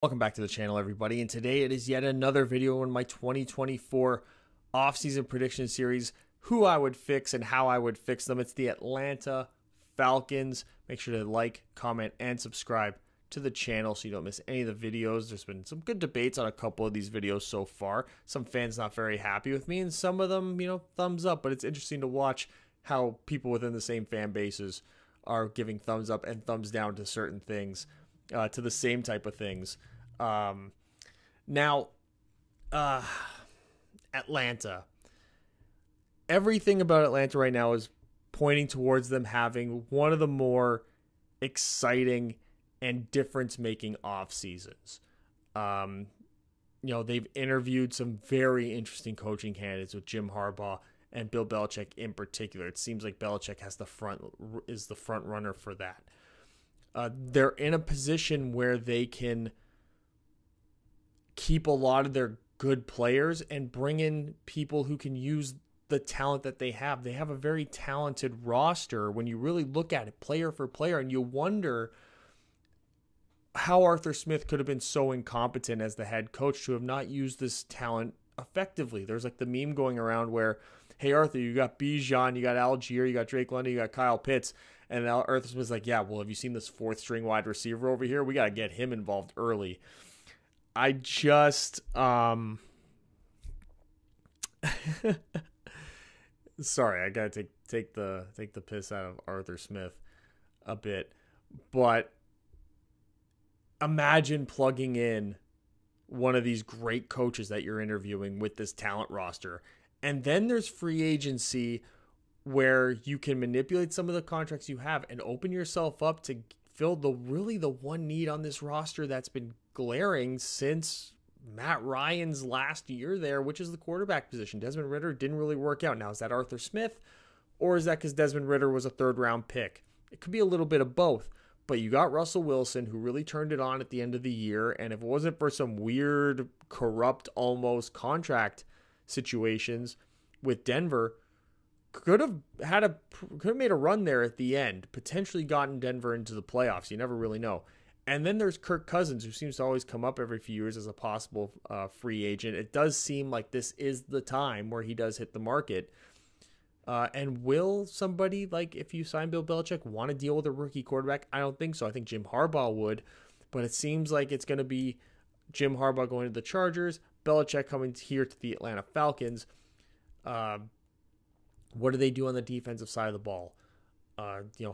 Welcome back to the channel, everybody, and today it is yet another video in my 2024 offseason prediction series, who I would fix and how I would fix them. It's the Atlanta Falcons. Make sure to like, comment, and subscribe to the channel so you don't miss any of the videos. There's been some good debates on a couple of these videos so far. Some fans not very happy with me, and some of them, thumbs up, but it's interesting to watch how people within the same fan bases are giving thumbs up and thumbs down to certain things. To the same type of things. Atlanta. Everything about Atlanta right now is pointing towards them having one of the more exciting and difference-making off seasons. They've interviewed some very interesting coaching candidates with Jim Harbaugh and Bill Belichick in particular. It seems like Belichick is the front runner for that. They're in a position where they can keep a lot of their good players and bring in people who can use the talent that they have. They have a very talented roster when you really look at it player for player, and you wonder how Arthur Smith could have been so incompetent as the head coach to have not used this talent effectively. There's like the meme going around where, hey, Arthur, you got Bijan, you got Algier, you got Drake London, you got Kyle Pitts. And Arthur Smith's like, yeah, well, have you seen this fourth string wide receiver over here? We got to get him involved early. I just, sorry, I got to take the piss out of Arthur Smith a bit. But imagine plugging in one of these great coaches that you're interviewing with this talent roster. And then there's free agency where you can manipulate some of the contracts you have and open yourself up to fill the one need on this roster that's been glaring since Matt Ryan's last year there, which is the quarterback position. Desmond Ridder didn't really work out. Now, is that Arthur Smith, or is that because Desmond Ridder was a third-round pick? It could be a little bit of both. But you got Russell Wilson, who really turned it on at the end of the year, and if it wasn't for some weird, corrupt, almost contract situations with Denver, could have made a run there at the end, potentially gotten Denver into the playoffs. You never really know. And then there's Kirk Cousins, who seems to always come up every few years as a possible free agent. It does seem like this is the time where he does hit the market. And will somebody, like if you sign Bill Belichick, want to deal with a rookie quarterback? I don't think so. I think Jim Harbaugh would. But it seems like it's going to be Jim Harbaugh going to the Chargers, Belichick coming here to the Atlanta Falcons. What do they do on the defensive side of the ball?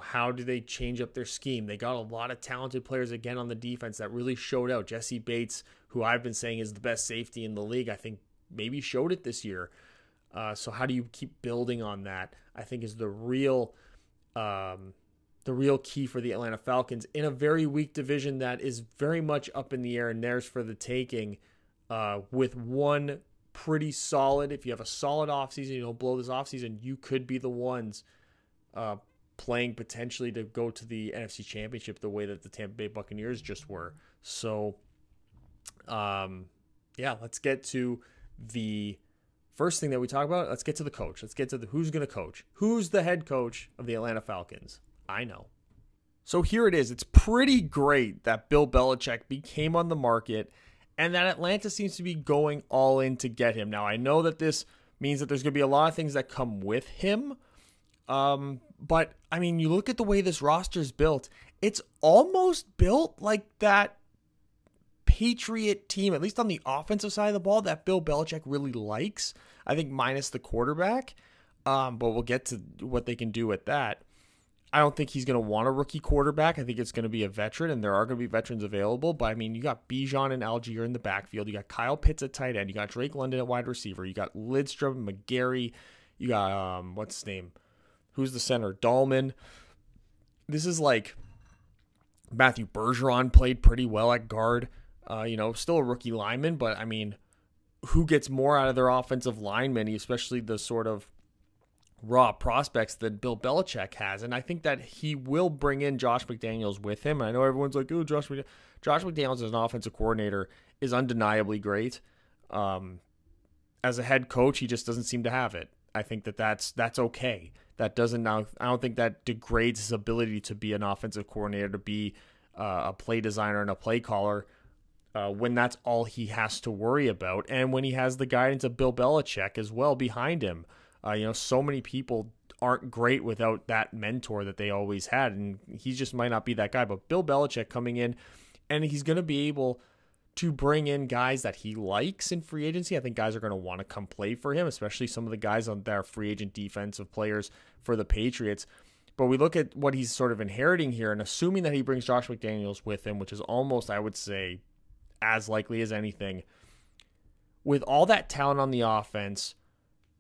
How do they change up their scheme? They got a lot of talented players again on the defense that really showed out. Jesse Bates, who I've been saying is the best safety in the league, I think maybe showed it this year. So how do you keep building on that? I think is the real key for the Atlanta Falcons in a very weak division that is very much up in the air and theirs for the taking. With one pretty solid, if you have a solid offseason, you don't blow this offseason, you could be the ones playing potentially to go to the NFC Championship the way that the Tampa Bay Buccaneers just were. So, let's get to the first thing that we talk about. Let's get to the coach. Let's get to who's going to coach. Who's the head coach of the Atlanta Falcons? I know. So here it is. It's pretty great that Bill Belichick became on the market and that Atlanta seems to be going all in to get him. Now, I know that this means that there's going to be a lot of things that come with him. But, I mean, you look at the way this roster is built, it's almost built like that Patriot team, at least on the offensive side of the ball, that Bill Belichick really likes. I think minus the quarterback. But we'll get to what they can do with that. I don't think he's going to want a rookie quarterback. I think it's going to be a veteran, and there are going to be veterans available. But, I mean, you got Bijan and Algier in the backfield. You got Kyle Pitts at tight end. You got Drake London at wide receiver. You got Lidstrom, McGarry. You got, what's his name? Who's the center? Dahlman. This is like Matthew Bergeron played pretty well at guard. Still a rookie lineman, but, I mean, who gets more out of their offensive linemen, especially the sort of raw prospects that Bill Belichick has? And I think that he will bring in Josh McDaniels with him. I know everyone's like, oh, Josh McDaniels as an offensive coordinator is undeniably great. As a head coach, he just doesn't seem to have it. I think that's okay. I don't think that degrades his ability to be an offensive coordinator, to be a play designer and a play caller. when that's all he has to worry about, and when he has the guidance of Bill Belichick as well behind him. So many people aren't great without that mentor that they always had, and he just might not be that guy. But Bill Belichick coming in, and he's going to be able to bring in guys that he likes in free agency. I think guys are going to want to come play for him, especially some of the guys on their free agent defensive players for the Patriots. But we look at what he's sort of inheriting here, and assuming that he brings Josh McDaniels with him, which is almost, I would say, as likely as anything. With all that talent on the offense,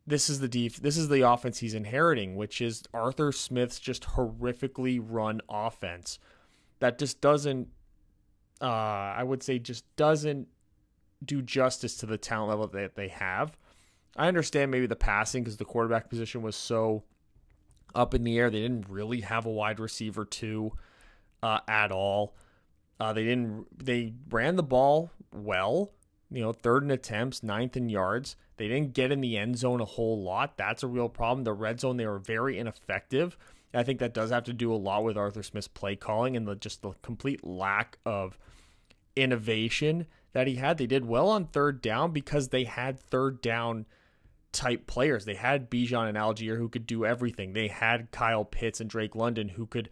this is the offense he's inheriting, which is Arthur Smith's just horrifically run offense that just doesn't, I would say, just doesn't do justice to the talent level that they have. I understand maybe the passing because the quarterback position was so up in the air. They didn't really have a wide receiver too at all. They ran the ball well, third in attempts, ninth in yards. They didn't get in the end zone a whole lot. That's a real problem. The red zone, they were very ineffective. I think that does have to do a lot with Arthur Smith's play calling and the complete lack of innovation that he had. They did well on third down because they had third down type players. They had Bijan and Algier who could do everything. They had Kyle Pitts and Drake London who could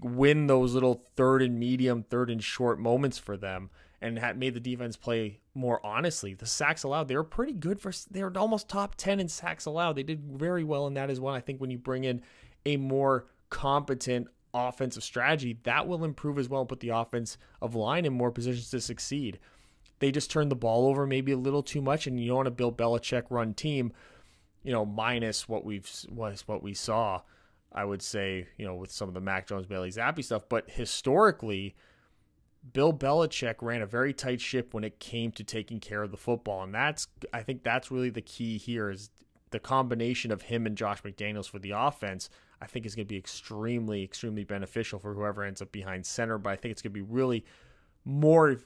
win those little third and medium, third and short moments for them, and had made the defense play more honestly. The sacks allowed, they were pretty good they were almost top 10 in sacks allowed. They did very well in that as well. I think when you bring in a more competent offensive strategy, that will improve as well and put the offensive line in more positions to succeed. They just turned the ball over maybe a little too much, and you don't want to build Belichick run team, minus what we saw, I would say, with some of the Mac Jones, Bailey Zappi stuff. But historically, Bill Belichick ran a very tight ship when it came to taking care of the football. And I think that's really the key here is the combination of him and Josh McDaniels for the offense. I think is going to be extremely, extremely beneficial for whoever ends up behind center. But I think it's going to be really more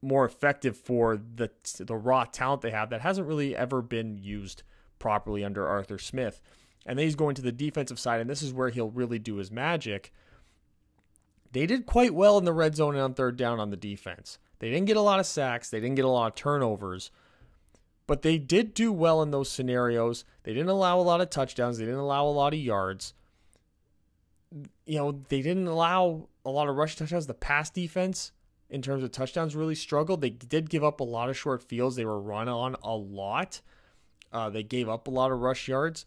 effective for the raw talent they have that hasn't really ever been used properly under Arthur Smith. And then he's going to the defensive side, and this is where he'll really do his magic. They did quite well in the red zone and on third down on the defense. They didn't get a lot of sacks. They didn't get a lot of turnovers. But they did do well in those scenarios. They didn't allow a lot of touchdowns. They didn't allow a lot of yards. They didn't allow a lot of rush touchdowns. The pass defense, in terms of touchdowns, really struggled. They did give up a lot of short fields. They were run on a lot. They gave up a lot of rush yards.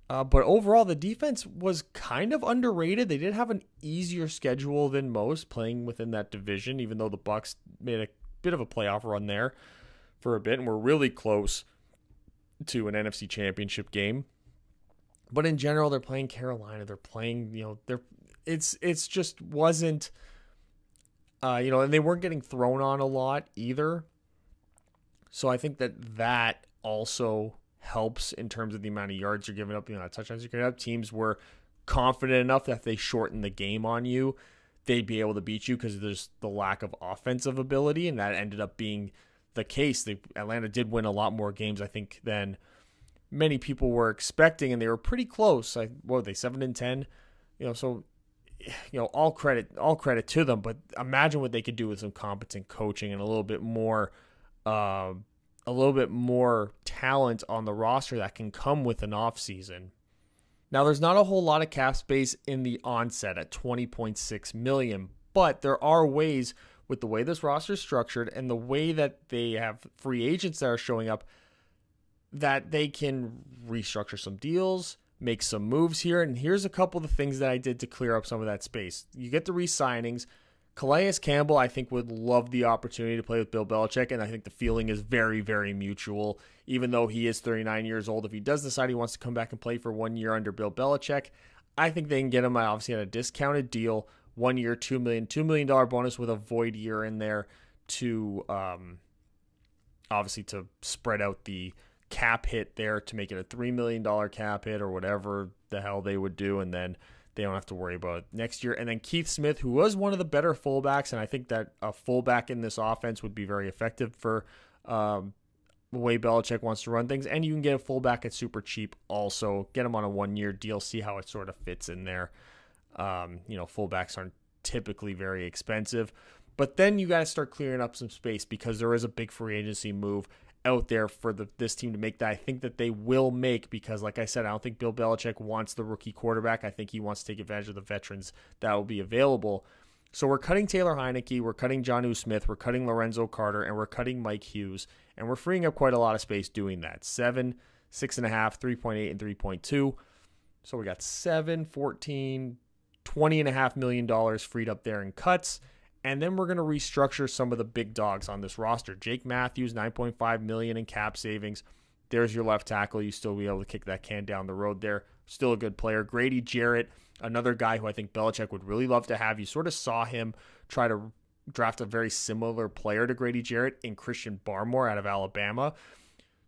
But overall, the defense was kind of underrated. They did have an easier schedule than most playing within that division, even though the Bucs made a bit of a playoff run there for a bit and were really close to an NFC Championship game. But in general, they're playing Carolina. They're playing, it's just wasn't, and they weren't getting thrown on a lot either. So I think that also helps in terms of the amount of yards you're giving up, touchdowns you're giving up. Teams were confident enough that if they shorten the game on you, they'd be able to beat you because there's the lack of offensive ability, and that ended up being the case. Atlanta did win a lot more games, I think, than many people were expecting, and they were pretty close. What were they, 7-10? So all credit to them. But imagine what they could do with some competent coaching and a little bit more talent on the roster that can come with an off season. Now, there's not a whole lot of cap space in the onset at $20.6 million, but there are ways with the way this roster is structured and the way that they have free agents that are showing up that they can restructure some deals, make some moves here. And here's a couple of the things that I did to clear up some of that space. You get the re-signings. Calais Campbell, I think, would love the opportunity to play with Bill Belichick, and I think the feeling is very, very mutual. Even though he is 39 years old, if he does decide he wants to come back and play for 1 year under Bill Belichick, I think they can get him obviously at a discounted deal, 1 year, $2 million bonus with a void year in there to obviously to spread out the cap hit there to make it a $3 million cap hit or whatever the hell they would do, and then they don't have to worry about it next year. And then Keith Smith, who was one of the better fullbacks, and I think that a fullback in this offense would be very effective for the way Belichick wants to run things. And you can get a fullback at super cheap also. Get him on a 1 year deal, see how it sort of fits in there. Fullbacks aren't typically very expensive. But then you got to start clearing up some space because there is a big free agency move out there for this team to make that I think that they will make, because like I said, I don't think Bill Belichick wants the rookie quarterback. I think he wants to take advantage of the veterans that will be available. So we're cutting Taylor Heineke, we're cutting Jonnu Smith, we're cutting Lorenzo Carter, and we're cutting Mike Hughes. And we're freeing up quite a lot of space doing that. 7, 6.5, 3.8, and 3.2. So we got 7, 14, $20.5 million freed up there in cuts. And then we're going to restructure some of the big dogs on this roster. Jake Matthews, $9.5 million in cap savings. There's your left tackle. You still be able to kick that can down the road there. Still a good player. Grady Jarrett, another guy who I think Belichick would really love to have. You sort of saw him try to draft a very similar player to Grady Jarrett in Christian Barmore out of Alabama.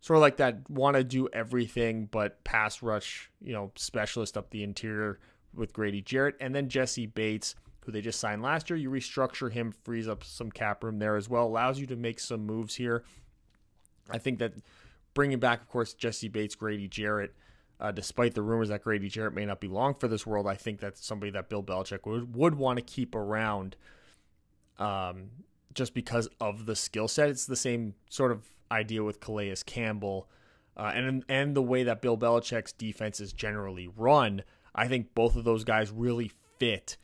Sort of like that want to do everything but pass rush, specialist up the interior with Grady Jarrett. And then Jesse Bates, who they just signed last year. You restructure him, frees up some cap room there as well, allows you to make some moves here. I think that bringing back, of course, Jesse Bates, Grady Jarrett, despite the rumors that Grady Jarrett may not be long for this world, I think that's somebody that Bill Belichick would want to keep around just because of the skill set. It's the same sort of idea with Calais Campbell and the way that Bill Belichick's defense is generally run. I think both of those guys really fit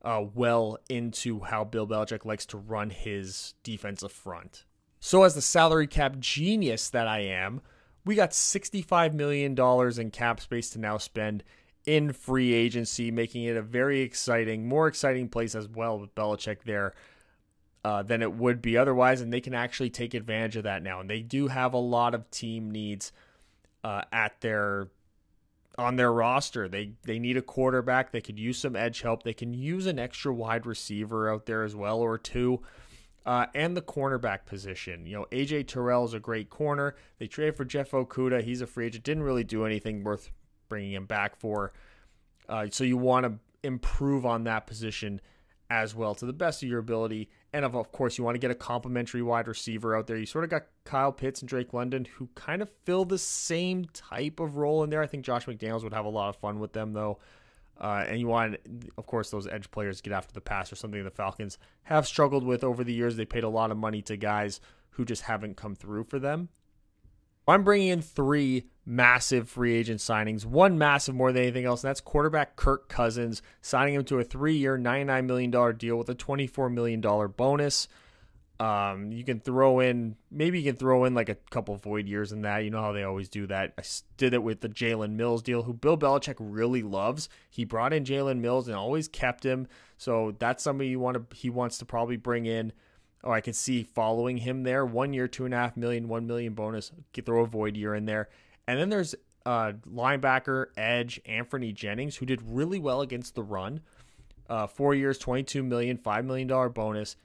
well into how Bill Belichick likes to run his defensive front. So as the salary cap genius that I am, we got $65 million in cap space to now spend in free agency, making it a very exciting, more exciting place as well with Belichick there than it would be otherwise, and they can actually take advantage of that now. And they do have a lot of team needs on their roster. They need a quarterback. They could use some edge help. They can use an extra wide receiver out there as well, or two. And the cornerback position. AJ Terrell is a great corner. They traded for Jeff Okudah. He's a free agent. Didn't really do anything worth bringing him back for. So you want to improve on that position as well to the best of your ability. And of course, you want to get a complimentary wide receiver out there. You sort of got Kyle Pitts and Drake London, who kind of fill the same type of role in there. I think Josh McDaniels would have a lot of fun with them, though. And you want, of course, those edge players to get after the pass, or something the Falcons have struggled with over the years. They paid a lot of money to guys who just haven't come through for them. I'm bringing in 3 massive free agent signings, one massive more than anything else, and that's quarterback Kirk Cousins, signing him to a 3-year, $99 million deal with a $24 million bonus. You can throw in like a couple void years in that. You know how they always do that. I did it with the Jalen Mills deal, who Bill Belichick really loves. He brought in Jalen Mills and always kept him. So that's somebody he wants to probably bring in. Oh, I can see following him there. 1 year, $2.5 million, $1 million bonus. Throw a void year in there. And then there's linebacker, edge, Anthony Jennings, who did really well against the run. 4 years, $22 million, $5 million bonus.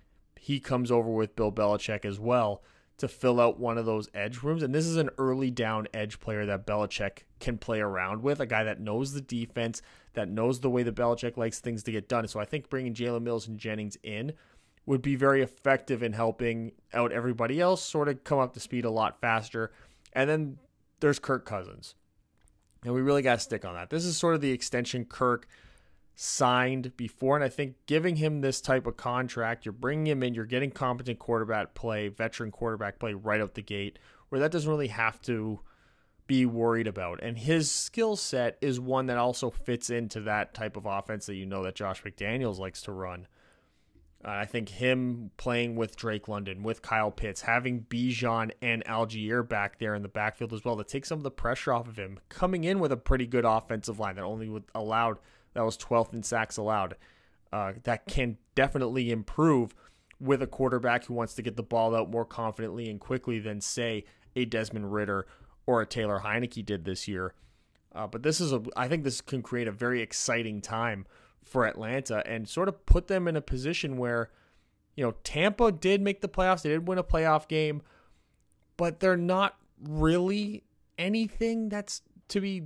He comes over with Bill Belichick as well to fill out one of those edge rooms. And this is an early down edge player that Belichick can play around with, a guy that knows the defense, that knows the way that Belichick likes things to get done. So I think bringing Jalen Mills and Jennings in would be very effective in helping out everybody else sort of come up to speed a lot faster. And then there's Kirk Cousins. And we really got to stick on that. This is sort of the extension Kirk signed before, and I think giving him this type of contract, you're bringing him in, you're getting competent quarterback play, veteran quarterback play right out the gate, where that doesn't really have to be worried about. And his skill set is one that also fits into that type of offense that that Josh McDaniels likes to run. I think him playing with Drake London, with Kyle Pitts, having Bijan and Algier back there in the backfield as well to take some of the pressure off of him, coming in with a pretty good offensive line that was 12th in sacks allowed. That can definitely improve with a quarterback who wants to get the ball out more confidently and quickly than, say, a Desmond Ridder or a Taylor Heineke did this year. But I think this can create a very exciting time for Atlanta and sort of put them in a position where, Tampa did make the playoffs. They did win a playoff game, but they're not really anything that's to be,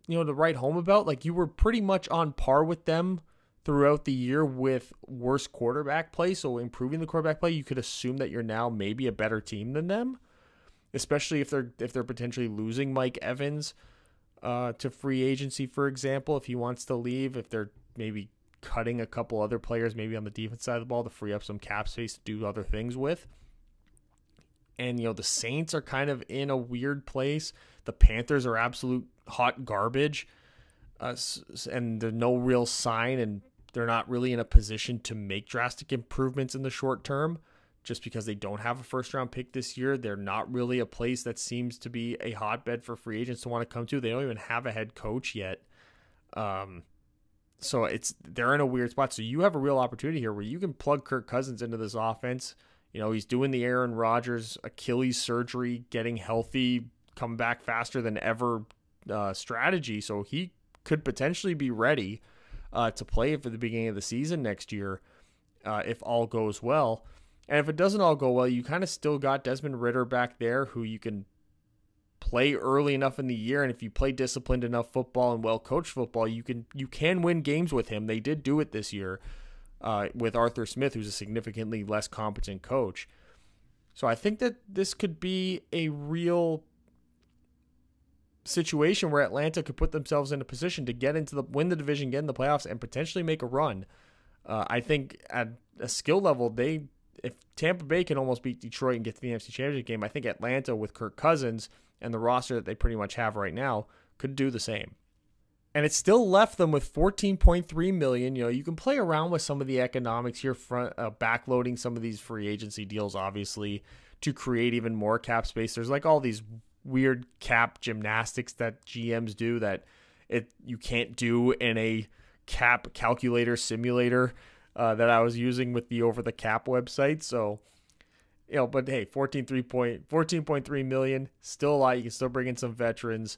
to write home about. Like, you were pretty much on par with them throughout the year with worse quarterback play. So improving the quarterback play, you could assume that you're now maybe a better team than them, especially if they're potentially losing Mike Evans to free agency, for example, if he wants to leave, if they're maybe cutting a couple other players maybe on the defense side of the ball to free up some cap space to do other things with. And, the Saints are kind of in a weird place. The Panthers are absolute hot garbage. And there's no real sign, and they're not really in a position to make drastic improvements in the short term just because they don't have a first-round pick this year. They're not really a place that seems to be a hotbed for free agents to want to come to. They don't even have a head coach yet. So they're in a weird spot. So you have a real opportunity here where you can plug Kirk Cousins into this offense. He's doing the Aaron Rodgers Achilles surgery, getting healthy, come back faster than ever strategy. So he could potentially be ready to play for the beginning of the season next year if all goes well. And if it doesn't all go well, you kind of still got Desmond Ridder back there who you can play early enough in the year. And if you play disciplined enough football and well-coached football, you can win games with him. They did do it this year with Arthur Smith, who's a significantly less competent coach. So I think that this could be a real situation where Atlanta could put themselves in a position to win the division, get in the playoffs, and potentially make a run. I think at a skill level, if Tampa Bay can almost beat Detroit and get to the NFC Championship game, I think Atlanta with Kirk Cousins and the roster that they pretty much have right now could do the same. And it still left them with $14.3 million. You can play around with some of the economics here, backloading some of these free agency deals, obviously, to create even more cap space. There's like all these weird cap gymnastics that GMs do that you can't do in a cap calculator simulator that I was using with the Over the Cap website. So, but hey, $14.3 million, still a lot. You can still bring in some veterans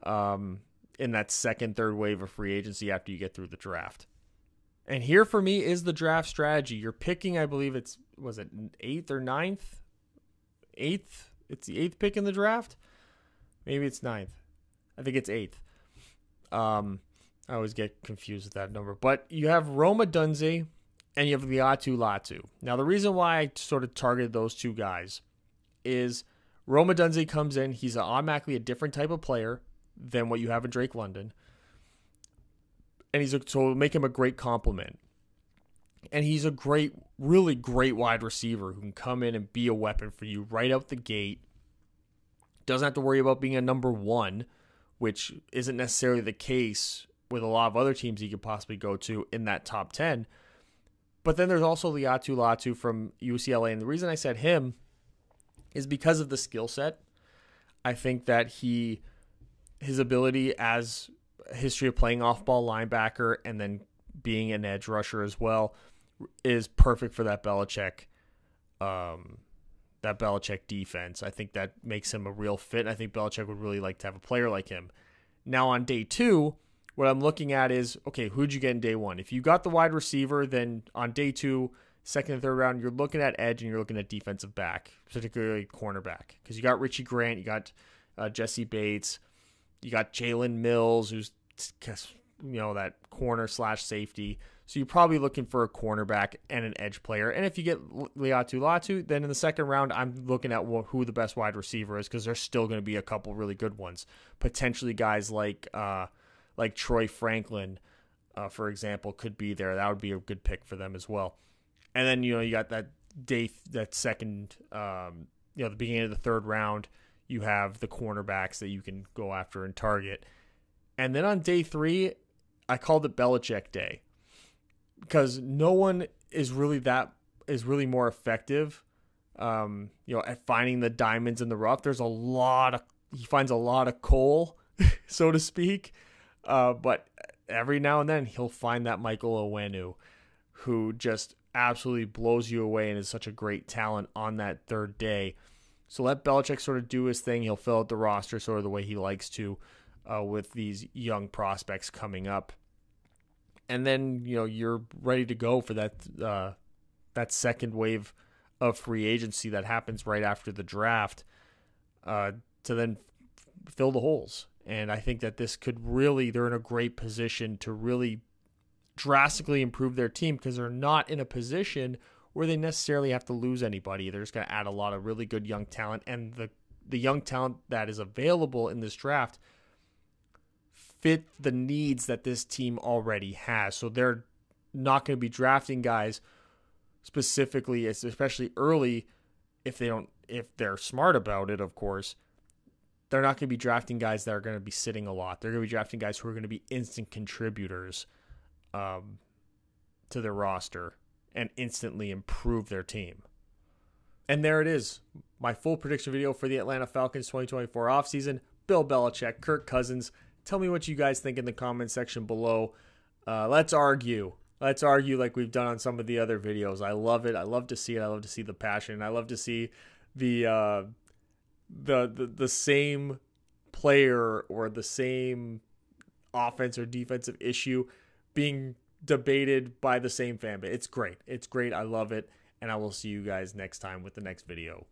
in that second, third wave of free agency after you get through the draft. And here for me is the draft strategy. You're picking, I believe was it 8th or 9th? 8th? It's the 8th pick in the draft? Maybe it's 9th. I think it's 8th. I always get confused with that number. But you have Roma Dunze and you have Liatu Latu. Now, the reason why I sort of targeted those two guys is Roma Dunze comes in. He's automatically a different type of player than what you have in Drake London. And so it'll make him a great compliment. And he's a really great wide receiver who can come in and be a weapon for you right out the gate. Doesn't have to worry about being a number one, which isn't necessarily the case with a lot of other teams he could possibly go to in that top 10. But then there's also Liatu Latu from UCLA. And the reason I said him is because of the skill set. I think that his ability as a history of playing off-ball linebacker and then being an edge rusher as well is perfect for that Belichick defense. I think that makes him a real fit. I think Belichick would really like to have a player like him. Now on day 2, what I'm looking at is, okay, who'd you get in day 1? If you got the wide receiver, then on day 2, second and third round, you're looking at edge and you're looking at defensive back, particularly cornerback. Because you got Richie Grant, you got Jesse Bates, you got Jalen Mills, who's that corner / safety. So you're probably looking for a cornerback and an edge player. And if you get Liatu Latu, then in the second round, I'm looking at who the best wide receiver is because there's still going to be a couple really good ones. Potentially guys like Troy Franklin, for example, could be there. That would be a good pick for them as well. And then, you got that second, the beginning of the third round, you have the cornerbacks that you can go after and target. And then on day 3, I called it Belichick Day because no one is really more effective, at finding the diamonds in the rough. He finds a lot of coal, so to speak. But every now and then he'll find that Michael Onwenu who just absolutely blows you away and is such a great talent on that third day. So let Belichick sort of do his thing. He'll fill out the roster sort of the way he likes to with these young prospects coming up. And then, you're ready to go for that second wave of free agency that happens right after the draft to then fill the holes. And I think that this could they're in a great position to really drastically improve their team because they're not in a position where they necessarily have to lose anybody. They're just going to add a lot of really good young talent. And the young talent that is available in this draft fit the needs that this team already has. So they're not going to be drafting guys specifically, especially early, if they're smart about it, of course. They're not going to be drafting guys that are going to be sitting a lot. They're going to be drafting guys who are going to be instant contributors to their roster and instantly improve their team. And there it is. My full prediction video for the Atlanta Falcons 2024 offseason. Bill Belichick, Kirk Cousins. Tell me what you guys think in the comment section below. Let's argue. Let's argue like we've done on some of the other videos. I love it. I love to see it. I love to see the passion. I love to see the same player or the same offense or defensive issue being debated by the same fan base. It's great. It's great. I love it. And I will see you guys next time with the next video.